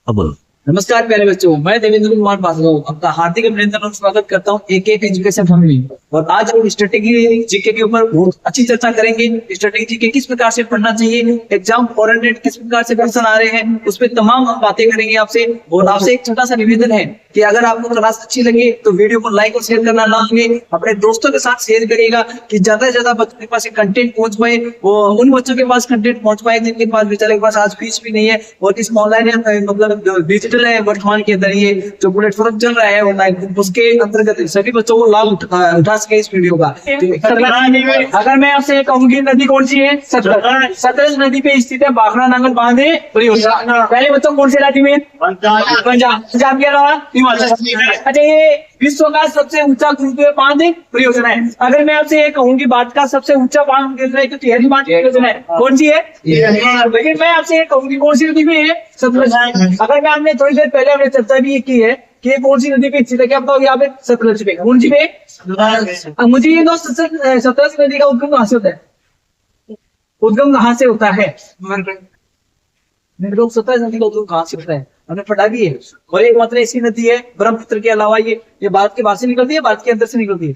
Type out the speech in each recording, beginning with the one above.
अब बोलो। नमस्कार प्यारे बच्चों, मैं देवेंद्र कुमार भार्गव आपका हार्दिक अभिनंदन और स्वागत करता हूं एक एजुकेशन फैमिली। और आज हम स्ट्रेटेजी जीके के ऊपर बहुत अच्छी चर्चा करेंगे। स्ट्रेटेजी जीके किस प्रकार से पढ़ना चाहिए, एग्जाम ओरिएंटेड किस प्रकार से क्वेश्चन आ रहे हैं, उस पर तमाम हम बातें करेंगे आपसे। और आपसे एक छोटा सा निवेदन है कि अगर आपको क्लास अच्छी लगे तो वीडियो को लाइक और शेयर करना ना भूलें। अपने दोस्तों के साथ शेयर करिएगा कि ज्यादा से ज्यादा बच्चों के पास कंटेंट पहुंच पाए। वो उन बच्चों के पास कंटेंट पहुंच पाए जिनके पास बेचारे के पास आज फीस भी नहीं है और इस ऑनलाइन मतलब डिजिटल है वर्तमान के जरिए जो प्लेटफॉर्म चल रहा है ऑनलाइन, उसके अंतर्गत सभी बच्चों को लाभ उठा सके इस वीडियो का। अगर मैं आपसे कहूंगी नदी कौन सी है, सतलज नदी पे स्थित है भाखड़ा नांगल बांधे परियोजना। पहले बच्चों कौन से राज्य में, पंजाब के अलावा हिमाचल। अच्छा, ये विश्व का सबसे ऊंचा गुरुत्वीय बांध परियोजना है। अगर मैं आपसे ये कहूँ कि भारत का सबसे ऊंचा बांध परियोजना है तो तिहरी बांध परियोजना है, कौन सी है? लेकिन मैं आपसे ये कहूंगी कौन सी नदी में है, सतलज। अगर मैं आपने थोड़ी देर पहले हमने चर्चा भी की है कि ये कौन सी नदी पे स्थित है, क्या बताओगे यहाँ पे? सतलज पे। कौन सी पे? मुझे ये दोस्त सतलज नदी का उद्गम कहाँ से होता है, उद्गम कहाँ से होता है? मेरे लोग सतलज नदी का उद्गम कहाँ से होता है हमने पढ़ा भी है। और एक मात्र ऐसी नदी है ब्रह्मपुत्र के अलावा ये भारत के बाहर से निकलती है, भारत के अंदर से निकलती है।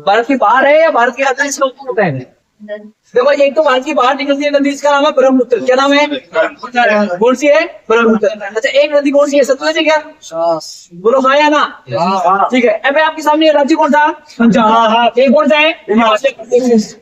भारत के बाहर है या भारत के अंदर इसका उद्गम होता है? देखो, एक तो भारत की बाहर निकलती है नदी, इसका नाम है ब्रह्मपुत्र। क्या नाम है? कौन सी है? ब्रह्मपुत्र। अच्छा, एक नदी कौन सी है, सतलज है क्या? बोलो हाँ या ना? ठीक है। अब आपके सामने राज्य कौन था? पंजाब। एक कौन सा है?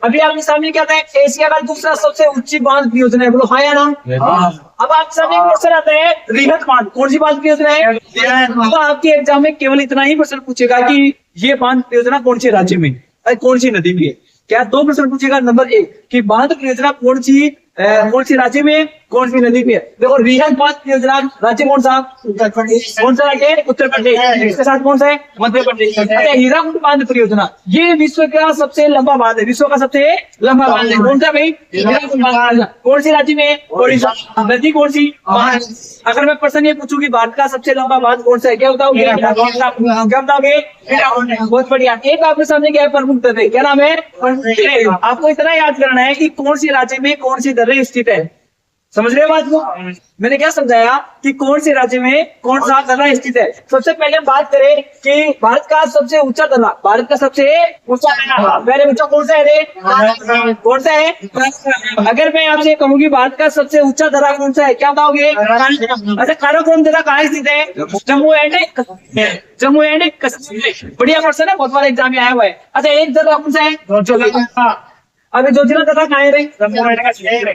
अभी आपके सामने क्या था? एशिया का दूसरा सबसे ऊंची बांध परियोजना है। बोलो हाँ या ना? अब आपके सामने क्वेश्चन आता है रिहत बांध। कौन सी बांध परियोजना है? तो आपके एग्जाम में केवल इतना ही क्वेश्चन पूछेगा कि ये बांध परियोजना कौन से राज्य में, कौन सी नदी में है। क्या दो प्रश्न पूछेगा। नंबर एक कि बांध परियोजना कौन सी राज्य में, कौन सी नदी में है। देखो, रिहत बांध परियोजना राज्य कौन सा? उत्तर प्रदेश। कौन सा राज्य? उत्तर प्रदेश। इसके साथ कौन सा है? मध्य प्रदेश। हीराकुंड बांध परियोजना ये विश्व का सबसे लंबा बांध है, विश्व का सबसे लंबा बांध है। कौन सा भाई? हीराकुंड बांध। कौन सी राज्य में? ओडिशा। नदी कौन सी? अगर मैं प्रश्न ये पूछूं कि भारत का सबसे लंबा बांध कौन सा है, क्या बताओगे? क्या बताओगे? बहुत बढ़िया। एक आपके सामने क्या है? प्रमुख दर्रे। क्या नाम है? आपको इतना याद करना है कि कौन सी राज्य में कौन सी दर्रे स्थित है। समझ रहे हो बात को? मैंने क्या समझाया कि कौन से राज्य में कौन सा दर्रा स्थित है। सबसे पहले बात करें कि भारत का सबसे ऊंचा दर्रा, भारत का सबसे ऊंचा दर्रा पहले ऊंचा कौन सा है रे? कौन सा है? अगर मैं आपसे कहूंगी भारत का सबसे ऊंचा दर्रा कौन सा है, क्या बताओगे? अच्छा, काराकोरम दर्रा कहाँ स्थित है? जम्मू एंड कश्मीर। बढ़िया क्वेश्चन है, बहुत बार एग्जाम में आया हुआ है। अच्छा, एक दर्रा कौन सा है? अभी जोजिला दर्रा कहाँ है रे?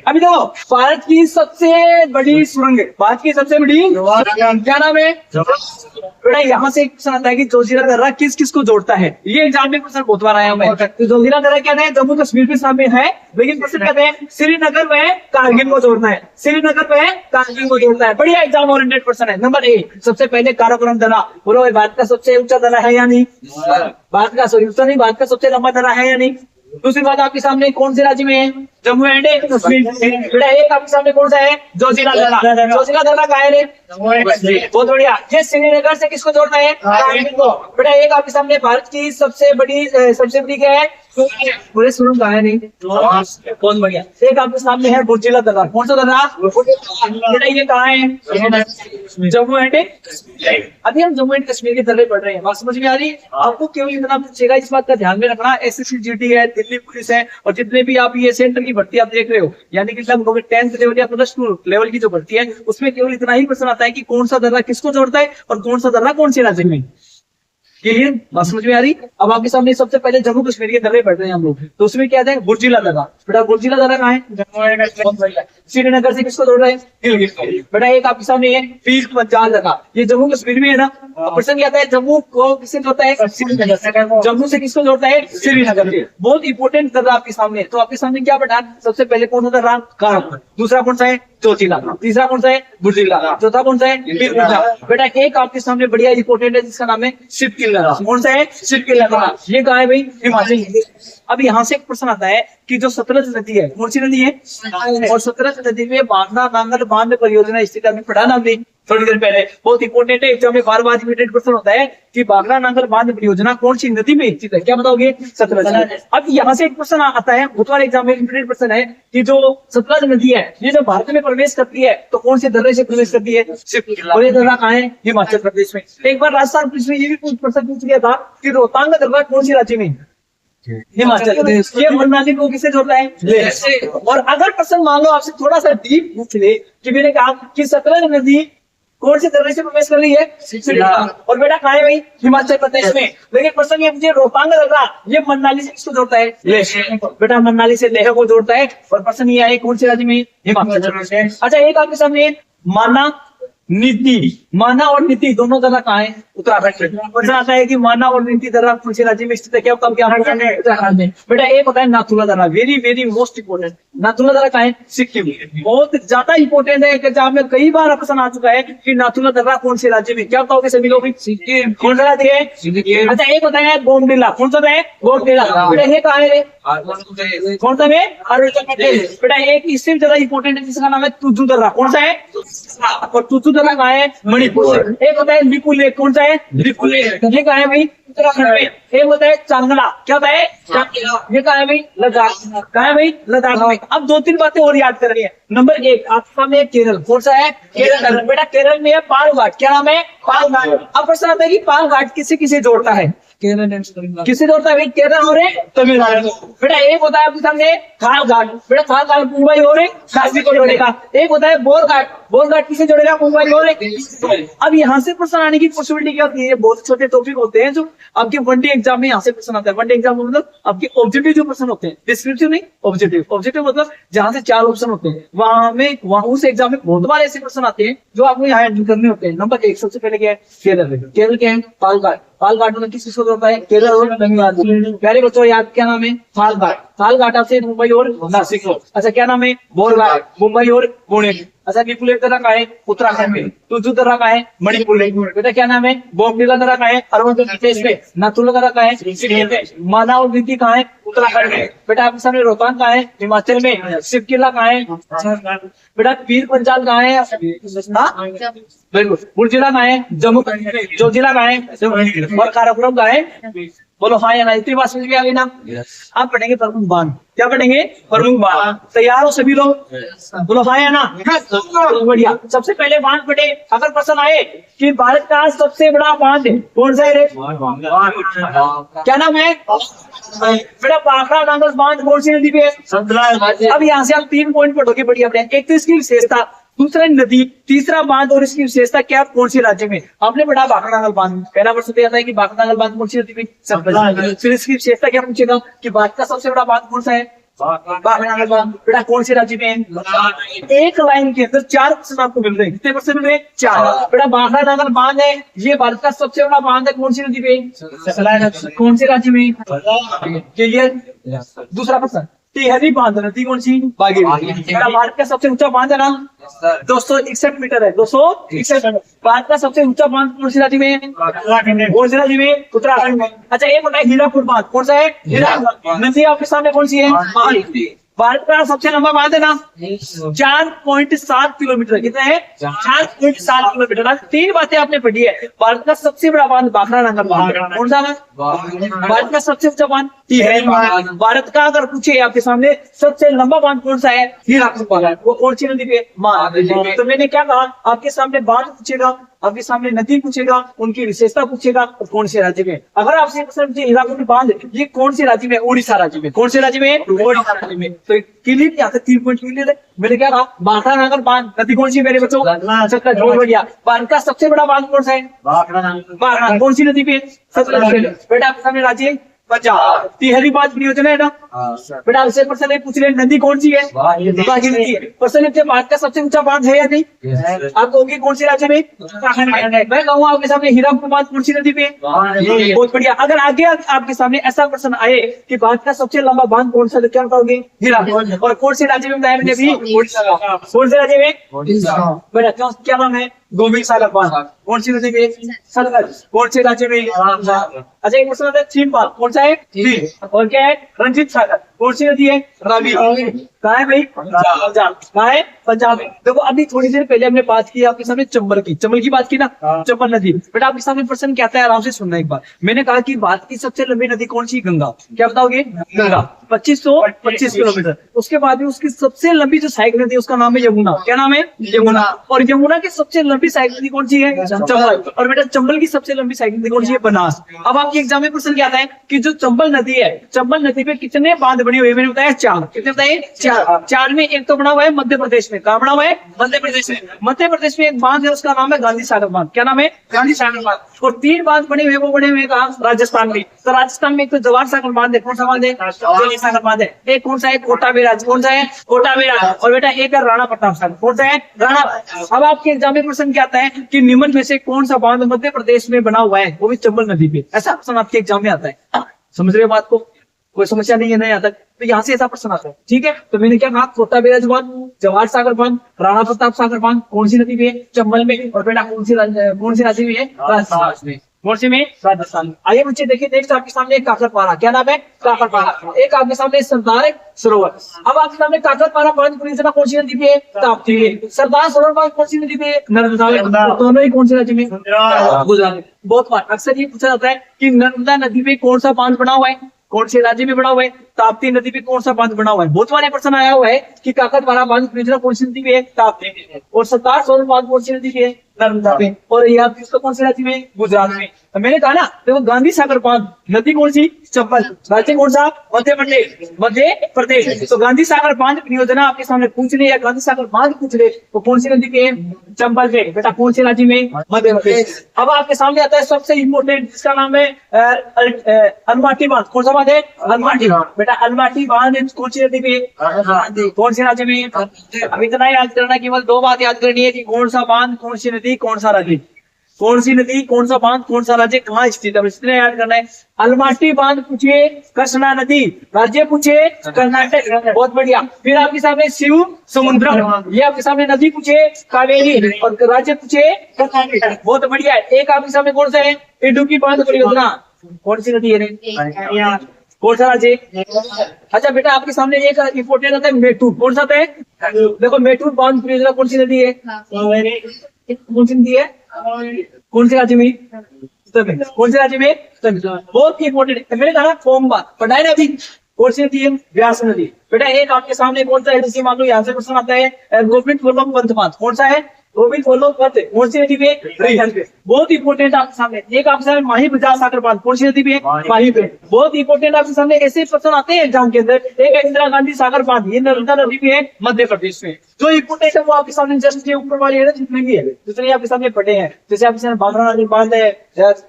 अभी देखो, भारत की सबसे बड़ी सुरंग है, भारत की सबसे बड़ी क्या नाम है? बेटा, यहाँ से क्वेश्चन आता है कि जोजिला दर्रा किस किस को जोड़ता है। ये एग्जाम में क्वेश्चन बहुत बार आया हुआ है। तो जोजिला दर्रा क्या है? जम्मू कश्मीर के सामने है, लेकिन क्वेश्चन कहते हैं श्रीनगर में कारगिल को जोड़ना है, श्रीनगर में कारगिल को जोड़ना है। बढ़िया एग्जाम ओरिएंटेड क्वेश्चन है। नंबर एक, सबसे पहले काराकोरम दर्रा। बोलो, भारत का सबसे ऊंचा दर्रा है या नहीं? भारत का ऊंचा नहीं, भारत का सबसे लंबा दर्रा है या नहीं? दूसरी बात आपके सामने कौन से राज्य में है? जम्मू एंड कश्मीर। बेटा, एक आपके सामने कौन सा है? जोजिला दर्रा। जोजिला दर्रा कहाँ है रे? बहुत बढ़िया। ये श्रीनगर से किसको जोड़ता है? बेटा, एक आपके सामने भारत की सबसे बड़ी क्या है? पूरे सुरंग कहाँ है नहीं? बहुत बढ़िया। एक आपके सामने है जोजिला दर्रा। कौन सा दर्रा? बेटा, ये कहाँ है? जम्मू एंड कश्मीर। अभी हम जम्मू एंड कश्मीर के दर्रे पढ़ रहे हैं, बात समझ में आ रही है? आपको केवल इतना पूछेगा, इस बात का ध्यान में रखना, SSC-GT है, दिल्ली पुलिस है, और जितने भी आप ये सेंटर की भर्ती आप देख रहे हो, यानी कि लगभग 10th लेवल या +2 लेवल की जो भर्ती है, उसमें केवल इतना ही प्रश्न आता है कि कौन सा दर्रा किसको जोड़ता है और कौन सा दर्रा कौन से राज्य में। क्लियर? बात समझ में आ रही? अब आपके सामने सबसे पहले जम्मू कश्मीर के दर्रे पढ़ रहे हैं हम लोग, तो उसमें क्या है? बुर्जिला दर्रा। बेटा, बुर्जिला दर्रा कहाँ है? श्रीनगर से किसको जोड़ रहा है? बेटा, एक आपके सामने है फील्ड पंजाल दर्रा, ये जम्मू कश्मीर में है ना। प्रश्न क्या आता है? जम्मू को किससे जोड़ता है? जम्मू से किसको जोड़ता है? श्रीनगर से। बहुत इंपोर्टेंट दर्रा आपके सामने। तो आपके सामने क्या पढ़ा? सबसे पहले कौन सा दर्रा? काराकोरम। दूसरा कौन सा है? जोजिला। तीसरा कौन सा है? बुर्जिला। चौथा कौन सा है? बेटा, एक आपके सामने बढ़िया इंपोर्टेंट है जिसका नाम है शिवकिल दर्रा। कौन सा है? शिवकिल दर्रा। ये कहाँ है भाई? हिमाचल। अब यहाँ से एक प्रश्न आता है कि जो सतलज नदी है, कौन सी नदी है, और सतलज नदी में बांधना नांगल बांध परियोजना स्थित अभी पढ़ा ना हमने थोड़ी देर पहले, बहुत इंपोर्टेंट है, एग्जाम में बार बार रिपीटेड क्वेश्चन होता है कि बागरा नांगल बांध परियोजना कौन सी नदी में स्थित है, क्या बताओगे, सतलज। अब यहाँ से एक क्वेश्चन आता है, बुधवार एग्जाम में रिपीटेड क्वेश्चन है कि जो सतलज नदी है ये जब भारत में प्रवेश करती है तो कौन से दर्रे से प्रवेश करती है, और ये दर्रा कहाँ है, हिमाचल प्रदेश में। एक बार राजस्थान पुलिस में ये भी प्रश्न पूछ लिया था कि रोहतांग दर्रा कौन सी राज्य में, हिमाचल प्रदेश। ये मनाली को किससे जोड़ता है, और अगर प्रश्न मान लो आपसे थोड़ा सा डीप पूछ ले कि मैंने कहा कि सतलज नदी कौन से दर्रे से प्रवेश कर रही है, और बेटा कहाँ है भाई, हिमाचल प्रदेश में। लेकिन प्रश्न ये मुझे रोहतांग दर्रा ये मनाली से किसको जोड़ता है, बेटा मनाली से लेह को जोड़ता है, और प्रश्न ये आए कौन से राज्य में, हिमाचल प्रदेश। अच्छा एक आपके सामने माना नीति, माना और नीति दोनों दर्रा कहाँ है, उत्तराखंड में। प्रश्न आता है कि माना और नीति दर्रा कौन से राज्य में स्थित है, क्या उत्तराखंड में। बेटा एक होता है नाथुला दर्रा, very very most important, Nathula दर्रा कहाँ है, सिक्किम। बहुत ज्यादा इंपोर्टेंट है, एग्जाम में कई बार प्रश्न आ चुका है कि नाथुला दर्रा कौन से राज्य में, क्या बताओगे सभी लोग, सिक्किम। कौन सा राज्य है, अच्छा एक होता है बोमडिला, कौन सा है, बोमडिला। बेटा ये कहाँ है, कौन सा है, अरुणाचल प्रदेश। बेटा एक इससे भी ज्यादा इंपोर्टेंट है जिसका नाम है तुजू दर्रा, कौन सा है, और तुजू दर्रा कहाँ है, मणिपुर। एक होता है लिपु लेक, कौन सा है, लिपु लेक, ये कहाँ है भाई, उत्तराखंड में। एक होता है चांगला, क्या होता है, ये कहाँ है भाई, लद्दाख, कहाँ है भाई, लद्दाख में। अब दो तीन बातें और याद करनी है। नंबर एक आपके सामने केरल, कौन सा है, केरल। बेटा केरल में है पाल घाट, क्या नाम है, पाल घाट। अब प्रश्न आता है कि पाल घाट किसे किसे जोड़ता है, किसे जोड़ता है भाई, केरल और तमिलनाडु। बेटा एक होता है आपके सामने थाल घाट, बेटा थाल घाट मुंबई और काशी को जोड़ेगा। एक होता है बोर घाट, बोर घाट किसे जोड़ेगा, मुंबई और। अब यहाँ से प्रश्न आने की पॉसिबिलिटी क्या होती है, बहुत छोटे टॉपिक होते हैं जो आपके वनडे एग्जाम में यहाँ से प्रश्न आता है। वनडे एग्जाम में मतलब आपके ऑब्जेक्टिव जो प्रश्न होते हैं, डिस्क्रिप्टिव नहीं, ऑब्जेक्टिव। ऑब्जेक्टिव मतलब जहाँ से 4 ऑप्शन होते हैं, वहां उस एग्जाम में बहुत बार ऐसे प्रश्न आते हैं जो आपको यहाँ हैंडल करने होते हैं। नंबर 1 सबसे पहले क्या है, केरल। केरल क्या है, पाल घाट। पाल घाट में किस किसको जोड़ता है, केरल और तमिलनाडु। प्यारे बच्चों याद क्या नाम है, पाल घाट। पाल घाट आपसे मुंबई और नासिक। अच्छा क्या नाम है, बोर घाट, मुंबई और पुणे। अच्छा लिपु लेक दर्रा कहाँ है, उत्तराखंड में। तुजू दर्रा कहाँ है, मणिपुर में। बेटा क्या नाम है, बोमडिला दर्रा कहाँ है, अरुणाचल प्रदेश में। नाथुला दर्रा कहाँ है, सिक्किम में। माना और नीति कहाँ है, उत्तराखंड में। बेटा आपके सामने रोहतांग कहाँ है, हिमाचल में। शिवकिला कहाँ है, बेटा पीर पंचाल कहाँ है, बिल्कुल। पुर जिला कहाँ है, जम्मू। जो जिला कहाँ है, और काराकोरम कहाँ है, बोलो हाँ या ना। इतनी बात समझ में आ गई ना। आप पढ़ेंगे प्रमुख बांध, क्या पढ़ेंगे, प्रमुख बांध। तैयार हो सभी लोग, बोलो हाँ या ना। बढ़िया। सबसे पहले बांध पढ़े। अगर प्रश्न आए कि भारत का सबसे बड़ा बांध कौन सा है, क्या नाम है, बेटा बाखरा नांगल बांध कौन सी नदी पे है। अब यहाँ से आप 3 पॉइंट पढ़ोगे बढ़िया। एक तो इसकी विशेषता, दूसरा नदी, तीसरा बांध, और इसकी विशेषता क्या, कौन सी राज्य में। आपने पढ़ा बाखरा नांगल बांध, पहला प्रश्न तो आता है कि बाखरा नांगल बांध कौन सी नदी में। फिर इसकी विशेषता क्या पूछेगा कि भारत का सबसे बड़ा बांध कौन सा है, बाखरा नांगल बांध। बेटा कौन से राज्य में। एक लाइन के अंदर 4 प्रश्न आपको मिल रहे हैं। कितने प्रश्न मिल रहे हैं, 4। बेटा बाखरा नांगल बांध है, ये भारत का सबसे बड़ा बांध है, कौन सी नदी पे, कौन से राज्य में। क्लियर। दूसरा प्रश्न, टिहरी बांध नदी कौन सी, भागीरथी। भारत का सबसे ऊंचा बांध है ना, 261 मीटर है, 261। भारत का सबसे ऊंचा बांध कौन सी राज्य में, कौन से राज्य में, उत्तराखंड में। अच्छा एक होता है हीराकुद बांध, कौन सा है, हीराकुद। नदी आपके सामने कौन सी है, महानदी। भारत का सबसे लंबा बांध है ना, 4.7 किलोमीटर। कितना है, 4.7 किलोमीटर। 3 बातें आपने पढ़ी है। भारत का सबसे बड़ा बांध बाखरा नांगल बांध, कौन सा है, भारत का सबसे ऊंचा बांध टिहरी बांध। भारत का अगर पूछे आपके सामने सबसे लंबा बांध कौन सा है, हीराकुद बांध, वो कौन सी नदी पे, महानदी। तो मैंने क्या कहा, आपके सामने बांध पूछेगा, आपके सामने नदी पूछेगा, उनकी विशेषता पूछेगा, और कौन से राज्य में। अगर आपसे प्रश्न हीराकुद बांध ये कौन से राज्य में, उड़ीसा राज्य में। कौन से राज्य में, उड़ीसा राज्य में। तो क्लियर, यहाँ तक 3 पॉइंट क्लियर है। मैंने क्या कहा, बाखरा नांगल बांध नदी कौन सी है मेरे बच्चों, बहुत बढ़िया। भारत का सबसे बड़ा बांध कौन सा है, बाखरा। कौन सी नदी पे, सतलज। बेटा आपके सामने राज्य पंजाब। टिहरी बांध परियोजना है ना। बेटा आपसे प्रश्न पूछ रहे नदी कौन सी है, भागीरथी। प्रश्न भारत का सबसे ऊंचा बांध है या नहीं, आप कहोगे कौन से राज्य में, मैं कहूँगा आपके सामने हीराकुद बांध कौन सी नदी पे, बहुत बढ़िया। अगर आगे आपके सामने ऐसा प्रश्न आए कि भारत का सबसे लंबा बांध कौन सा, तो क्या कहोगे, हीराकुद। और कौन से राज्य में बताया मैंने अभी, कौन से राज्य में, बेटा क्या नाम है, गोविंद सागर बांध कौन सी नदी में? सतलज। कौन से राज्य में? अच्छा एक क्वेश्चन आता है चीन बांध कौन सा है? चीन। और क्या है? रंजीत सागर कौन सी नदी है? रावी। कहाँ है भाई? पंजाब। कहाँ है? पंजाब में। देखो अभी थोड़ी देर पहले हमने बात की आपके सामने चंबल की बात की ना, चंबल नदी। बेटा आपके सामने प्रश्न क्या आता है, आराम से सुनना एक बार। मैंने कहा कि भारत की सबसे लंबी नदी कौन सी? गंगा। क्या बताओगे? गंगा 2525 किलोमीटर। उसके बाद में उसकी सबसे लंबी जो सहायक नदी है उसका नाम है यमुना। क्या नाम है? यमुना। और यमुना की सबसे लंबी सहायक नदी कौन सी है? चंबल। और बेटा चंबल की सबसे लंबी सहायक नदी कौन सी है? बनास। अब आपके एग्जाम में प्रश्न क्या आता है कि जो चंबल नदी है, चंबल नदी पे कितने बांध बने हुए? मैंने बताया 4। कितने बताए? 4। 4 में एक तो बना हुआ है मध्य प्रदेश में। कहाँ बना हुआ है? मध्य प्रदेश में। मध्य प्रदेश में एक बांध है उसका नाम है गांधी सागर बांध। क्या नाम है? गांधी सागर बांध। और 3 बांध बने हुए, वो बने हुए कहाँ? राजस्थान में। तो राजस्थान में एक तो जवाहर सागर बांध है। कौन सा बांध है? जवाहर सागर बांध है। एक कौन सा है? कोटा बैराज। कौन सा है? कोटा बैराज। और बेटा एक है राणा प्रताप सागर। कौन सा है? राणा। अब आपके एग्जाम में प्रश्न क्या आता है कि निम्न में से कौन सा बांध मध्य प्रदेश में बना हुआ है, वो भी चंबल नदी पे? ऐसा प्रश्न आपके एग्जाम में आता है। समझ रहे हो बात को? कोई समस्या नहीं है ना यहाँ तक? तो यहाँ से ऐसा प्रश्न आता है। ठीक है, तो मैंने क्या कहा? कोटा बैराज बांध, जवाहर सागर बांध, राणा प्रताप सागर बांध कौन सी नदी में? चंबल में। और बेटा कौन सी राज्य में है? राजस्थान में। कौन सी में? राजस्थान। आइए बच्चे देखिए, नेक्स्ट आपके सामने काकरपारा। क्या नाम है? काकरपारा। एक आपके सामने सरदार सरोवर। अब आपके सामने काकरपारा बांध परियोजना कौन सी नदी पे? ताप्ती में। सरदार सरोवर बांध कौन सी नदी पे? नर्मदा में। दोनों ही कौन से राज्य में? गुजरात में। बहुत बार अक्सर ये पूछा जाता है कि नर्मदा नदी पे कौन सा बांध बना हुआ है, कौन से राज्य में बना हुआ है? ताप्ती नदी पे कौन सा बांध बना हुआ है? बहुत बार प्रश्न आया हुआ है कि काकरपारा बांध परियोजना कौन सी नदी पे है? ताप्ती में। और सरदार सरोवर बांध कौन सी नदी पे है? नर्मदा पे। और ये आप इसको कौन से राज्य में? गुजरात में। तो मैंने कहा ना, देखो गांधी सागर बांध नदी कौन सी? चंबल। राज्य कौन सा? मध्य प्रदेश। मध्य प्रदेश। तो गांधी सागर बांध परियोजना आपके सामने पूछ रही है, गांधी सागर बांध पूछ रहे तो कौन सी नदी पे है? चंबल पे। बेटा कौन से राज्य में? मध्य प्रदेश। अब आपके सामने आता है सबसे इंपोर्टेंट, जिसका नाम है अलमाटी बांध। कौन सा बांध है? अलमाटी। बेटा अलमाटी बांध कौन सी नदी पे? कौन से राज्य में? अब इतना याद करना, केवल 2 बात याद करनी है कि कौन सा बांध, कौन सी नदी, कौन सा राज्य। कौन सी नदी, कौन सा बांध, कौन सा राज्य, कहाँ स्थित है, इतना याद करना है। अलमाटी बांध पूछिए, कृष्णा नदी। राज्य पूछे कर्नाटक। बहुत बढ़िया। फिर आपके सामने शिव समुद्रम, ये आपके सामने नदी पूछे कावेरी। और राज्य पूछे कर्नाटक। बहुत बढ़िया है। एक आपके सामने कौन सा है? इडुक्की बांध परियोजना। कौन सी नदी है? कौन सा राज्य? अच्छा बेटा आपके सामने एक इंपोर्टेंट आता है मेटूर। कौन सा है? देखो मेटूर बांध परियोजना कौन सी नदी है? कौन सी नदी है? कौन से राज्य में? कौन से राज्य में? बहुत ही इंपोर्टेंट है। मैंने कहा फोम्बा पढ़ाई ना अभी। कौन सी नदी है? व्यास नदी। बेटा एक आपके सामने कौन सा है, जिसकी मान लो यहाँ से क्वेश्चन आता है, गोविंद वल्लभ पंत बांध। कौन सा है? गोविंद वल्लभ पंत। कौन सी नदी पे? रिहंद पे। बहुत इंपोर्टेंट आपके सामने। एक आपके सामने माही बजाज सागर बांध। कौन सी नदी पे? माही पे। बहुत इंपोर्टेंट आपके सामने ऐसे प्रश्न आते हैं एग्जाम के अंदर। एक है इंदिरा गांधी सागर बांध, ये नर्मदा नदी पे है मध्य प्रदेश में। जो इंपोर्टेंट है वो आपके सामने जस्ट के ऊपर वाली है ना, जितने भी है जितने आपके सामने पढ़े हैं। जैसे आपके सामने बांद्रा नदी बांध है,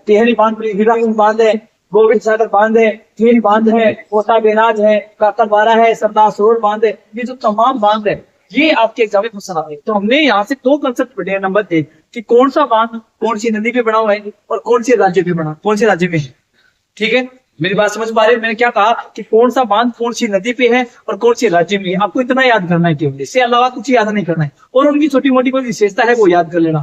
टिहरी बांध, हीराकुंड बांध है, गोविंद सागर बांध है, चीन बांध है, कोटा बैराज है, काकरपारा है, सरदार सरोवर बांध है। ये जो तमाम बांध है ये आपके एग्जाम में क्वेश्चन आते हैं। तो हमने यहाँ से 2 कंसेप्ट पढ़े हैं। नंबर 1 कि कौन सा बांध कौन सी नदी पे बना हुआ है और कौन से राज्य पे बना, कौन से राज्य में है। ठीक है, मेरी बात समझ पा रहे? मैंने क्या कहा कि कौन सा बांध कौन सी नदी पे है और कौन से राज्य में है। आपको इतना याद करना है केवल, इससे अलावा कुछ याद नहीं करना है। और उनकी छोटी मोटी कोई विशेषता है वो याद कर लेना।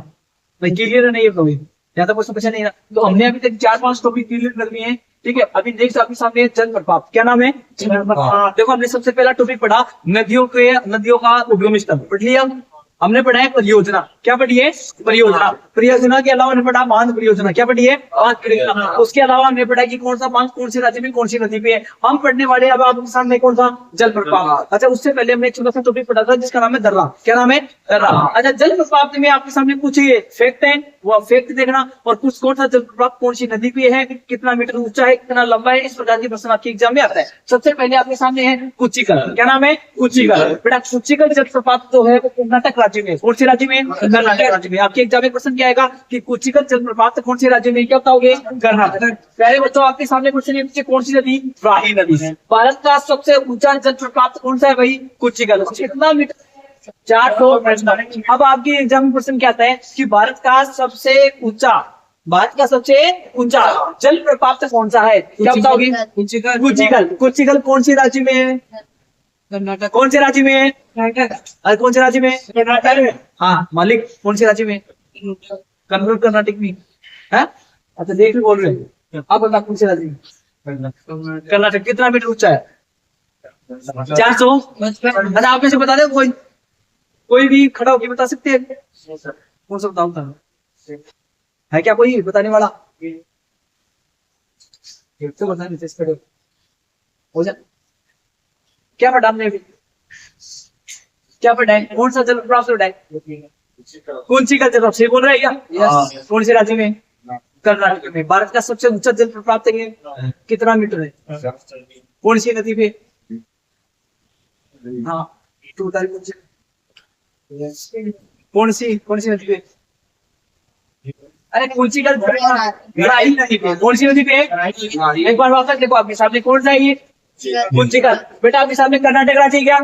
भाई क्लियर नहीं है कोई, या तो कोई समस्या नहीं है। तो हमने अभी तक 4-5 टॉपिक क्लियर कर लिए हैं। ठीक है, अभी नेक्स्ट आपके सामने जल प्रपात। क्या नाम है? देखो हमने सबसे पहला टॉपिक पढ़ा नदियों का उद्गम स्थल पढ़ लिया। हमने पढ़ा है परियोजना। क्या पढ़ी है? परियोजना। परियोजना के अलावा हमने पढ़ा बांध परियोजना। क्या पढ़ी है? बांध परियोजना। उसके अलावा हमने पढ़ा कि कौन सा बांध कौन से राज्य में कौन सी नदी पे है। हम पढ़ने वाले अब आपके सामने कौन सा? जल प्रपात। अच्छा उससे पहले हमने एक छोटा सा टॉपिक पढ़ा था जिसका नाम है दर्रा। क्या नाम है? दर्रा। अच्छा जल प्रपात में आपके सामने कुछ फैक्ट है, वो फैक्ट देखना। और कुछ कौन सा जल प्रपात कौन सी नदी पे है, कितना मीटर ऊंचा है, कितना लंबा है, इस प्रकार के प्रश्न आपके एग्जाम में आता है। सबसे पहले आपके सामने है कुचिकल। क्या नाम है? कुचिकल। बेटा कुचिकल जल प्रपात जो है वो कर्नाटक राज्य में। कौन से राज्य में? कर्नाटक राज्य में। आपके एग्जाम में क्वेश्चन क्या आएगा कि कुचिकल जल प्रपात कौन से राज्य में? क्या बताओगे? कर्नाटक। पहले बच्चों आपके सामने क्वेश्चन है कौन सी नदी? राही नदी है। भारत का सबसे ऊंचा जल प्रपात कौन सा है भाई? कुचिकल। कितना मीटर? 400। अब आपके एग्जाम में क्वेश्चन क्या आता है कि भारत का सबसे ऊंचा जल प्रपात कौन सा है? क्या बताओगे? कुचिकल। कुचिकल कौन से राज्य में है? कर्नाटक। कौन से राज्य में है? कौन से राज्य में? कर्नाटक में। हाँ मालिक कौन से राज्य में? कन्नौज कर्नाटक में है। अच्छा देख भी बोल रहे हैं आप, बता कौन से राज्य में? कर्नाटक। कितना मीटर ऊंचा है? 400। अच्छा आप में से बता दे, कोई भी खड़ा होकर बता सकते हैं? कौन सा बताऊं? है क्या कोई बताने वाला? तो बताने हो जा। क्या पढ़ा हमने अभी? क्या पढ़ा है? कौन सा जल प्राप्त होता है? कौन सी का जल से बोल रहे हैं क्या? कौन से राज्य में? कर्नाटक में। भारत का सबसे ऊंचा जल प्राप्त है कितना मीटर है? कौन सी नदी पे? हाँ कौन सी नदी पे? अरे कौन सी नदी पे? कौन सी नदी पे? एक बार वापस देखो आपके सामने कौन सा है ये? कुंचिकल। बेटा आपके सामने कर्नाटक राज्य क्या?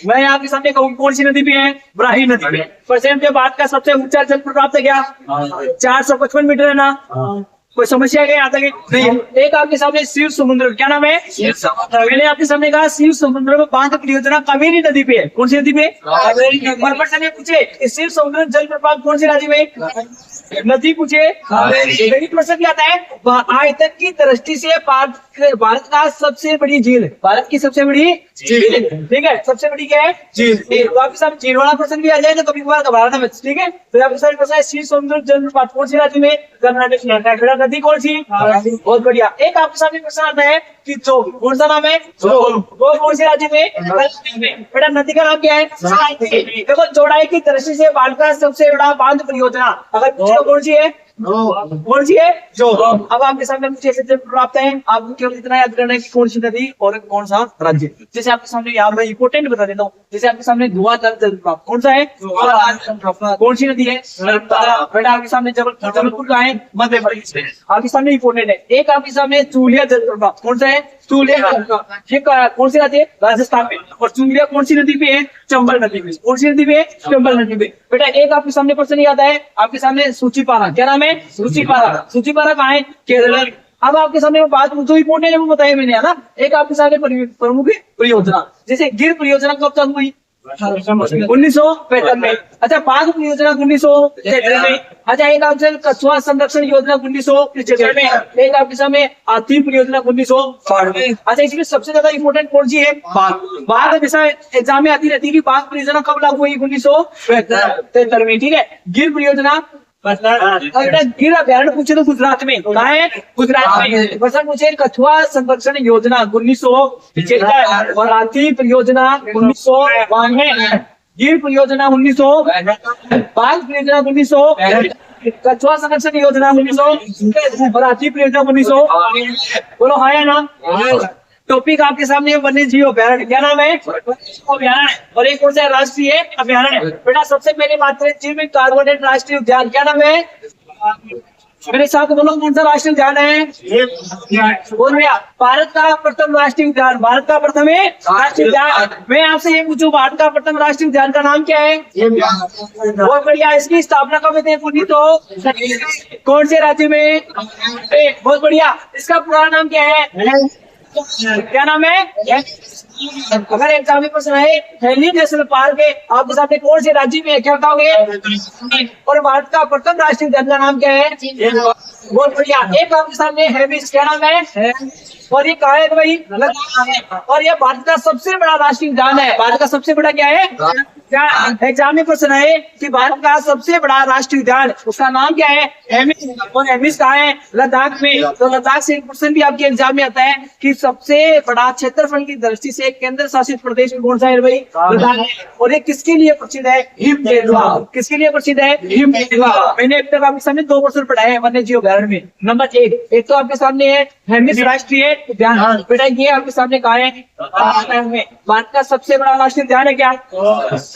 मैं आपके सामने कहूँ कौन सी नदी पे है? ब्राही नदी पे। परसेंट पे भारत का सबसे ऊंचा जल प्राप्त है क्या? 455 मीटर है ना? कोई समस्या क्या यहाँ तक? नहीं। एक आपके सामने शिव समुद्र, क्या नाम है? मैंने आपके सामने कहा शिव समुद्र में बांध परियोजना कावेरी नदी पे है। कौन सी नदी पे? कावेरी। पूछे शिव समुद्र जल प्रपात कौन से राज्य में? नदी पूछे। प्रश्न क्या आता है? आयतन की दृष्टि से भारत का सबसे बड़ी झील, भारत की सबसे बड़ी झील, ठीक है। सबसे बड़ी क्या है? झील। तो आपके साथ झील वाला प्रश्न भी आ जाए तो कभी कभार घबराना मत, ठीक है। तो आपके साथ प्रश्न है शिव समुद्र जल प्रपात कौन से राज्य में? कर्नाटक में। नदी कौन सी? बहुत बढ़िया। एक आपके सामने प्रश्न आता है कि जोग, कौन सा नाम है? जोग कौन से राज्य में? बेटा नदी का नाम क्या है? देखो चौड़ाई की दृष्टि से भारत का सबसे बड़ा बांध परियोजना अगर कौन सी है? कौन सी है? जो। अब आपके सामने कुछ ऐसे जल प्राप्त है, आपको केवल इतना याद करना है कि कौन सी नदी और कौन सा राज्य। जैसे आपके सामने यहाँ मैं इंपोर्टेंट बता देता हूँ। जैसे आपके सामने धुआंधार जल प्राप्त कौन सा है? कौन सी नदी है? बेटा आपके सामने जबलपुर का है, मध्य प्रदेश में। आपके सामने इंपोर्टेंट है। एक आपके सामने चूलिया जल प्राप्त कौन सा है? चूलिया। कौन सी राज्य है? राजस्थान में। और चूलिया कौन सी नदी पे है? चंबल नदी पे। कौन सी नदी पे? चंबल नदी पे। बेटा एक आपके सामने प्रश्न आता है, आपके सामने सूचीपारा, क्या नाम है? सूचीपारा। सूचीपारा कहाँ है? केरल। अब आपके सामने बात जो इंपोर्टेंट है वो बताया मैंने, है ना। एक आपके सामने प्रमुख परियोजना, जैसे गिर परियोजना कब चालू हुई? 1975 में। अच्छा बाघ परियोजना 1973 में। अच्छा एक आपसे कछुआ संरक्षण योजना 1975 में। एक आपके सामने हाथी परियोजना 1960 में। अच्छा इसमें सबसे ज्यादा इंपोर्टेंट कौन सी है? बाघ। बाघ जैसा एग्जाम में आती रहती है कि बाघ परियोजना कब लागू हुई? 1973 में, ठीक है। गिर परियोजना गिर अभ्यारण्य पूछे तो गुजरात में, कहाँ है? गुजरात में। प्रश्न पूछे कछुआ संरक्षण योजना 1975 और हाथी परियोजना 1992, गिर परियोजना 1900, बाघ परियोजना 1900, कछुआ संरक्षण योजना 1900 और हाथी परियोजना 1900। बोलो हाँ या ना? टॉपिक आपके सामने वन्य जीव अभ्यारण्य, क्या नाम है? अभ्यारण्य। और एक और से राष्ट्रीय अभ्यारण्य। बेटा सबसे पहले बात करें जीव कार्बोनेट राष्ट्रीय उद्यान, क्या नाम है? मेरे साथ बोलो कौन सा राष्ट्रीय उद्यान है? बोल भैया। भारत का प्रथम राष्ट्रीय उद्यान, भारत का प्रथम है राष्ट्रीय उद्यान। मैं आपसे ये पूछूं भारत का प्रथम राष्ट्रीय उद्यान का नाम क्या है? बहुत बढ़िया। इसकी स्थापना कब हुई थी? तो कौन से राज्य में? बहुत बढ़िया। इसका पूरा नाम क्या है? क्या नाम है? अगर एग्जाम में प्रश्न है हेली नेशनल पार्क है, आपके सामने कौन से राज्य में है, क्या बताओगे? और भारत का प्रथम राष्ट्रीय उद्यान का नाम क्या है? बहुत बढ़िया। एक आपके सामने हेमिस, क्या नाम है? और ये कहा है भाई? और ये भारत का सबसे बड़ा राष्ट्रीय उद्यान है। भारत का सबसे बड़ा क्या है? एग्जाम में प्रश्न है कि भारत का सबसे बड़ा राष्ट्रीय उद्यान, उसका नाम क्या है? हेमिस। और हेमिस कहाँ है? लद्दाख में। तो लद्दाख से एक क्वेश्चन भी आपके एग्जाम में आता है कि सबसे बड़ा क्षेत्रफल की दृष्टि से केंद्र शासित प्रदेश में कौन सा है भाई? लद्दाख। और ये किसके लिए प्रसिद्ध है? हिमकेटवा। किसके लिए प्रसिद्ध है? हिमकेटवा। मैंने अब तक आपके सामने 2 क्वेश्चन पढ़ाए हैं वन्य जीव अभ्यारण्य में। नंबर एक तो आपके सामने है हेमिस राष्ट्रीय उद्यान। बेटा ये आपके सामने कहा है? भारत का सबसे बड़ा राष्ट्रीय उद्यान है क्या?